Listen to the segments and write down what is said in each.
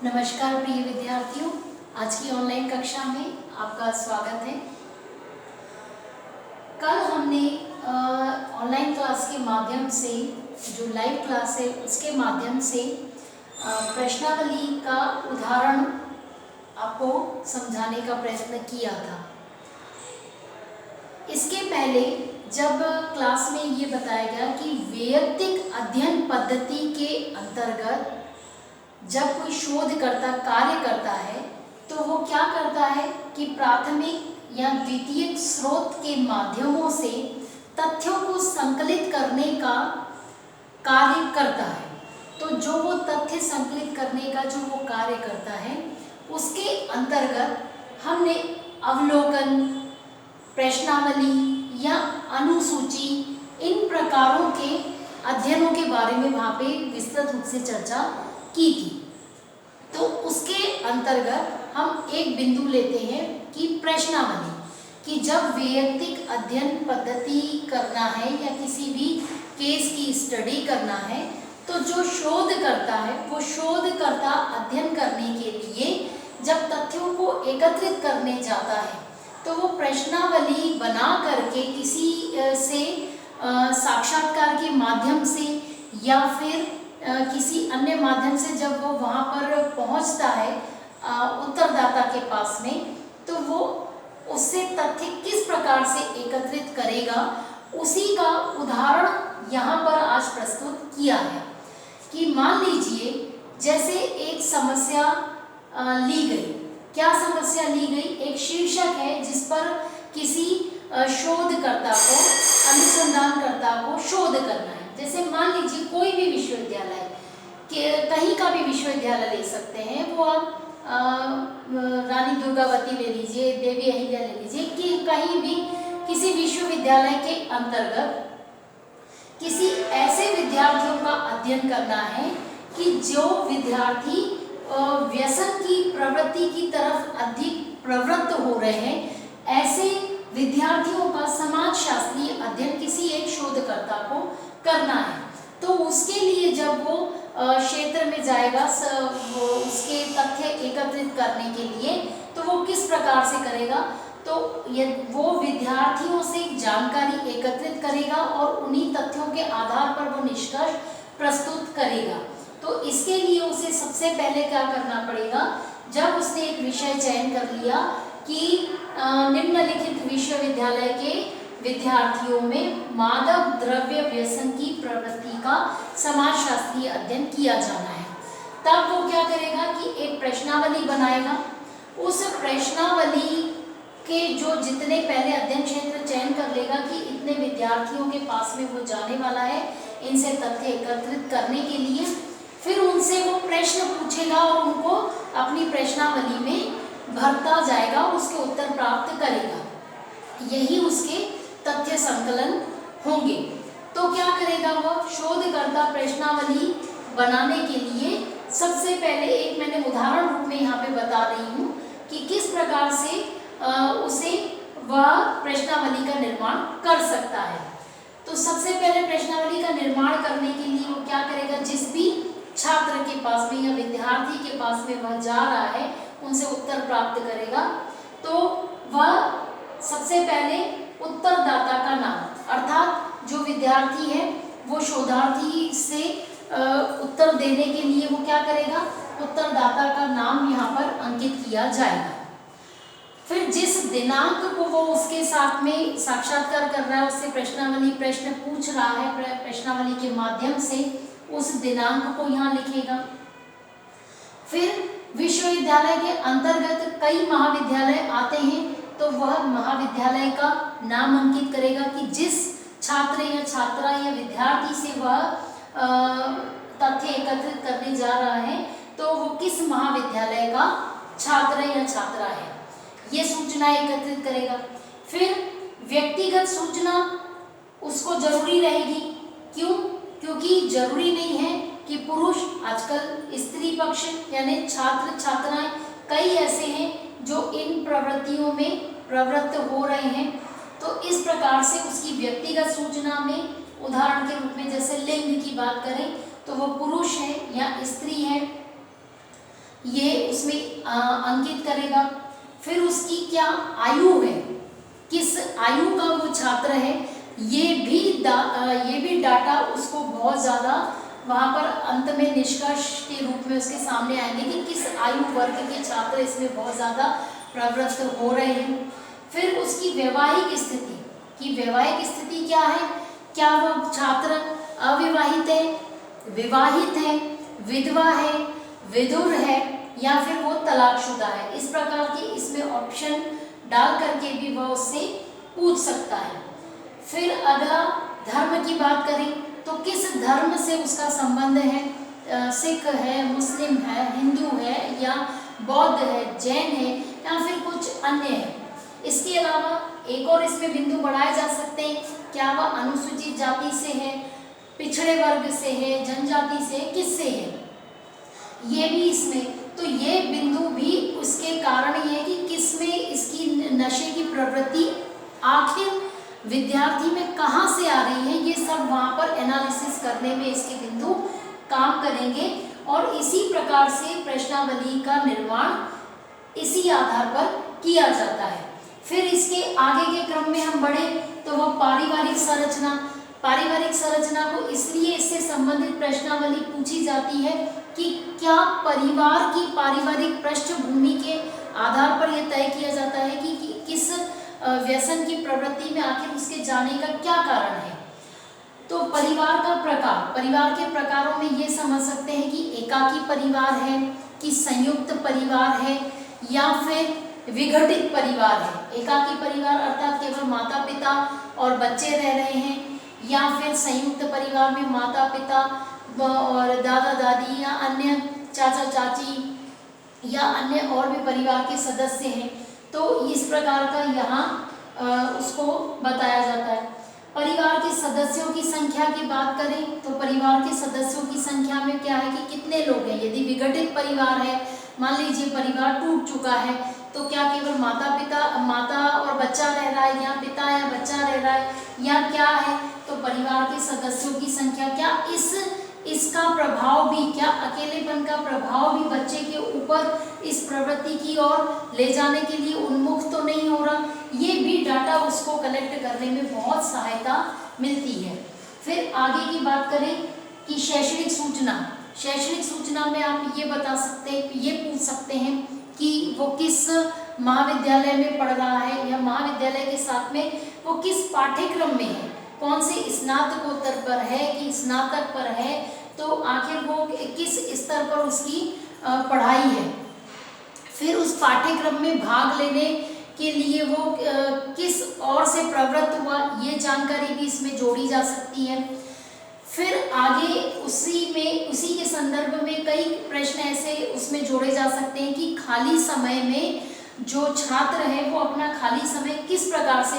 नमस्कार प्रिय विद्यार्थियों, आज की ऑनलाइन कक्षा में आपका स्वागत है। कल हमने ऑनलाइन क्लास के माध्यम से, जो लाइव क्लास है उसके माध्यम से प्रश्नावली का उदाहरण आपको समझाने का प्रयत्न किया था। इसके पहले जब क्लास में ये बताया गया कि वैयक्तिक अध्ययन पद्धति के अंतर्गत जब कोई शोधकर्ता कार्य करता है तो वो क्या करता है कि प्राथमिक या द्वितीयक स्रोत के माध्यमों से तथ्यों को संकलित करने का कार्य करता है। तो जो वो तथ्य संकलित करने का जो वो कार्य करता है उसके अंतर्गत हमने अवलोकन, प्रश्नावली या अनुसूची, इन प्रकारों के अध्ययनों के बारे में वहाँ पे विस्तृत रूप से चर्चा की थी। तो उसके अंतर्गत हम एक बिंदु लेते हैं कि प्रश्नावली, कि जब वैयक्तिक अध्ययन पद्धति करना है या किसी भी केस की स्टडी करना है तो जो शोध करता है वो शोधकर्ता अध्ययन करने के लिए जब तथ्यों को एकत्रित करने जाता है तो वो प्रश्नावली बना करके किसी से साक्षात्कार के माध्यम से या फिर किसी अन्य माध्यम से जब वो वहाँ पर पहुँचता है उत्तरदाता के पास में, तो वो उससे तथ्य किस प्रकार से एकत्रित करेगा उसी का उदाहरण यहाँ पर आज प्रस्तुत किया है। कि मान लीजिए जैसे एक समस्या ली गई। क्या समस्या ली गई? एक शीर्षक है जिस पर किसी शोधकर्ता को, अनुसंधानकर्ता को शोध करना है। जैसे मान लीजिए कोई भी विश्वविद्यालय, कहीं का भी विश्वविद्यालय ले सकते हैं, वो आप रानी दुर्गावती ले लीजिए, देवी अहिल्या ले लीजिए, कि कहीं भी किसी विश्वविद्यालय के अंतर्गत किसी ऐसे विद्यार्थियों का अध्ययन करना है कि जो विद्यार्थी व्यसन की प्रवृत्ति की तरफ अधिक प्रवृत्त हो रहे हैं, ऐसे विद्यार्थियों का समाजशास्त्रीय अध्ययन किसी एक शोधकर्ता को करना है। तो उसके लिए जब वो क्षेत्र में जाएगा उसके तथ्य एकत्रित करने के लिए, तो वो किस प्रकार से करेगा? तो वो विद्यार्थियों से जानकारी एकत्रित करेगा और उन्हीं तथ्यों के आधार पर वो निष्कर्ष प्रस्तुत करेगा। तो इसके लिए उसे सबसे पहले क्या करना पड़ेगा? जब उसने एक विषय चयन कर लिया कि निम्नलिखित विश्वविद्यालय के विद्यार्थियों में मादक द्रव्य व्यसन की प्रवृत्ति का समाजशास्त्रीय अध्ययन किया जाना है, तब वो क्या करेगा कि एक प्रश्नावली बनाएगा। उस प्रश्नावली के जो जितने पहले अध्ययन क्षेत्र चयन कर लेगा कि इतने विद्यार्थियों के पास में वो जाने वाला है इनसे तथ्य एकत्रित करने के लिए, फिर उनसे वो प्रश्न पूछेगा और उनको अपनी प्रश्नावली में भरता जाएगा, उसके उत्तर प्राप्त करेगा। यही उसके तथ्य संकलन होंगे। तो क्या करेगा वह शोधकर्ता? प्रश्नावली बनाने के लिए सबसे पहले एक मैंने उदाहरण रूप में यहाँ पे बता रही हूँ कि किस प्रकार से उसे वह प्रश्नावली का निर्माण कर सकता है। तो सबसे पहले प्रश्नावली का निर्माण करने के लिए वो क्या करेगा? जिस भी छात्र के पास में या विद्यार्थी के पास में वह जा रहा है उनसे उत्तर प्राप्त करेगा। तो वह सबसे पहले उत्तरदाता का नाम, अर्थात जो विद्यार्थी है वो शोधार्थी से उत्तर देने के लिए वो क्या करेगा? उत्तरदाता का नाम यहाँ पर अंकित किया जाएगा। फिर जिस दिनांक को वो उसके साथ में साक्षात्कार कर रहा है, उससे प्रश्न पूछ रहा है प्रश्नावली के माध्यम से, उस दिनांक को यहाँ लिखेगा। फिर विश्वविद्यालय के अंतर्गत कई महाविद्यालय आते हैं तो वह महाविद्यालय का नाम अंकित करेगा कि जिस छात्र या छात्रा या विद्यार्थी से वह तथ्य एकत्रित करने जा रहा है तो वो किस महाविद्यालय का छात्र या छात्रा है, ये सूचना एकत्रित करेगा। फिर व्यक्तिगत सूचना उसको जरूरी रहेगी। क्यों? क्योंकि जरूरी नहीं है कि पुरुष, आजकल स्त्री पक्ष यानी छात्र छात्राएं कई ऐसे हैं जो इन प्रवृत्तियों में प्रवृत्त हो रहे हैं। तो इस प्रकार से उसकी व्यक्तिगत सूचना में उदाहरण के रूप में जैसे लिंग की बात करें तो वो पुरुष है या स्त्री है। ये उसमें अंकित करेगा। फिर उसकी क्या आयु है, किस आयु का वो छात्र है, ये भी डाटा उसको बहुत ज़्यादा वहाँ पर अंत में निष्कर्ष के रूप में उसके सामने आएंगे कि किस आयु वर्ग के छात्र इसमें बहुत ज़्यादा प्रवृत्त हो रहे हैं। फिर उसकी वैवाहिक स्थिति, कि वैवाहिक स्थिति क्या है, क्या वो छात्र अविवाहित है, विवाहित है, विधवा है, विधुर है, या फिर वो तलाकशुदा है। इस प्रकार के इसमें ऑप्शन डाल करके भी वह उससे पूछ सकता है। फिर अगला धर्म की बात करें तो किस धर्म से उसका संबंध है, सिख है, मुस्लिम है, हिंदू है, या बौद्ध है, जैन है, या फिर कुछ अन्य है। इसके अलावा एक और इसमें बिंदु बढ़ाए जा सकते हैं, क्या वह अनुसूचित जाति से है, पिछड़े वर्ग से है, जनजाति से, किससे है, ये भी इसमें। तो ये बिंदु भी उसके कारण ये है कि किसमें इसकी नशे की प्रवृत्ति आखिर विद्यार्थी में कहाँ से आ रही है, ये सब वहाँ पर एनालिसिस करने में इसके बिंदु काम करेंगे। और इसी प्रकार से प्रश्नावली का निर्माण इसी आधार पर किया जाता है। फिर इसके आगे के क्रम में हम बढ़े तो वह पारिवारिक संरचना, पारिवारिक संरचना को इसलिए इससे संबंधित प्रश्नावली पूछी जाती है कि क्या परिवार की पारिवारिक पृष्ठभूमि के आधार पर यह तय किया जाता है कि किस व्यसन की प्रवृत्ति में आखिर उसके जाने का क्या कारण है। तो परिवार का प्रकार, परिवार के प्रकारों में ये समझ सकते हैं कि एकाकी परिवार है, कि संयुक्त परिवार है, या फिर विघटित परिवार है। एकाकी परिवार अर्थात केवल माता पिता और बच्चे रह रहे हैं, या फिर संयुक्त परिवार में माता पिता और दादा दादी या अन्य चाचा चाची या अन्य और भी परिवार के सदस्य हैं। तो इस प्रकार का यहाँ उसको बताया जाता है। परिवार के सदस्यों की संख्या की बात करें तो परिवार के सदस्यों की संख्या में क्या है कि कितने लोग हैं। यदि विघटित परिवार है, मान लीजिए परिवार टूट चुका है, तो क्या केवल माता और बच्चा रह रहा है, या पिता या बच्चा रह रहा है, या क्या है। तो परिवार के सदस्यों की संख्या, क्या इसका प्रभाव भी, क्या अकेलेपन का प्रभाव भी बच्चे के ऊपर इस प्रवृत्ति की ओर ले जाने के लिए उन्मुख तो नहीं हो रहा। ये भी डाटा उसको कलेक्ट करने में बहुत सहायता मिलती है। फिर आगे की बात करें कि शैक्षणिक सूचना, शैक्षणिक सूचना में आप ये बता सकते हैं, ये पूछ सकते हैं कि वो किस महाविद्यालय में पढ़ रहा है, या महाविद्यालय के साथ में वो किस पाठ्यक्रम में है, कौन से स्नातकोत्तर पर है कि स्नातक पर है, तो आखिर वो किस स्तर पर उसकी पढ़ाई है। फिर उस पाठ्यक्रम में भाग लेने के लिए वो किस ओर से प्रवृत्त हुआ, ये जानकारी भी इसमें जोड़ी जा सकती है। फिर आगे उसी के संदर्भ में कई प्रश्न ऐसे उसमें जोड़े जा सकते हैं कि खाली समय में जो छात्र है वो अपना खाली समय किस प्रकार से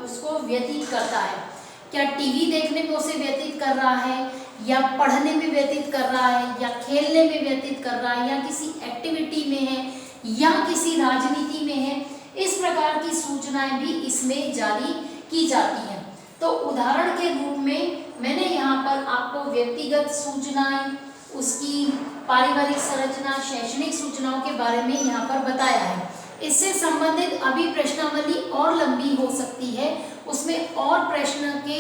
उसको व्यतीत करता है। क्या टीवी देखने में उसे व्यतीत कर रहा है, या पढ़ने में व्यतीत कर रहा है, या खेलने में व्यतीत कर रहा है, या किसी एक्टिविटी में है, या किसी राजनीति में है। इस प्रकार की सूचनाएं भी इसमें जारी की जाती हैं। तो उदाहरण के रूप में मैंने यहाँ पर आपको व्यक्तिगत सूचनाएं, उसकी पारिवारिक संरचना, शैक्षणिक सूचनाओं के बारे में यहाँ पर बताया है। इससे संबंधित अभी प्रश्नावली और लंबी हो सकती है, उसमें और प्रश्न के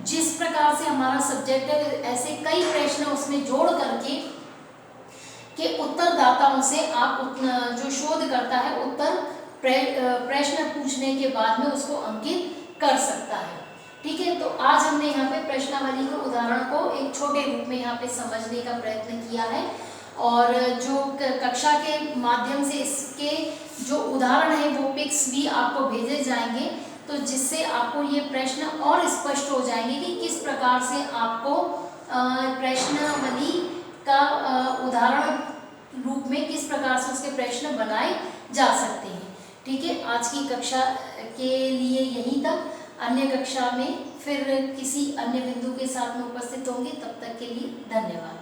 जिस प्रकार से हमारा सब्जेक्ट है, ऐसे कई प्रश्न उसमें जोड़ करके के उत्तरदाताओं से आप जो शोध करता है उत्तर प्रश्न पूछने के बाद में उसको अंकित कर सकता है। ठीक है, तो आज हमने यहाँ पे प्रश्नावली के उदाहरण को एक छोटे रूप में यहाँ पे समझने का प्रयत्न किया है, और जो कक्षा के माध्यम से इसके जो उदाहरण है वो पिक्स भी आपको भेजे जाएंगे, तो जिससे आपको ये प्रश्न और स्पष्ट हो जाएंगे कि किस प्रकार से आपको प्रश्नावली का उदाहरण रूप में किस प्रकार से उसके प्रश्न बनाए जा सकते हैं। ठीक है, आज की कक्षा के लिए यहीं तक। अन्य कक्षा में फिर किसी अन्य बिंदु के साथ में उपस्थित होंगे, तब तक के लिए धन्यवाद।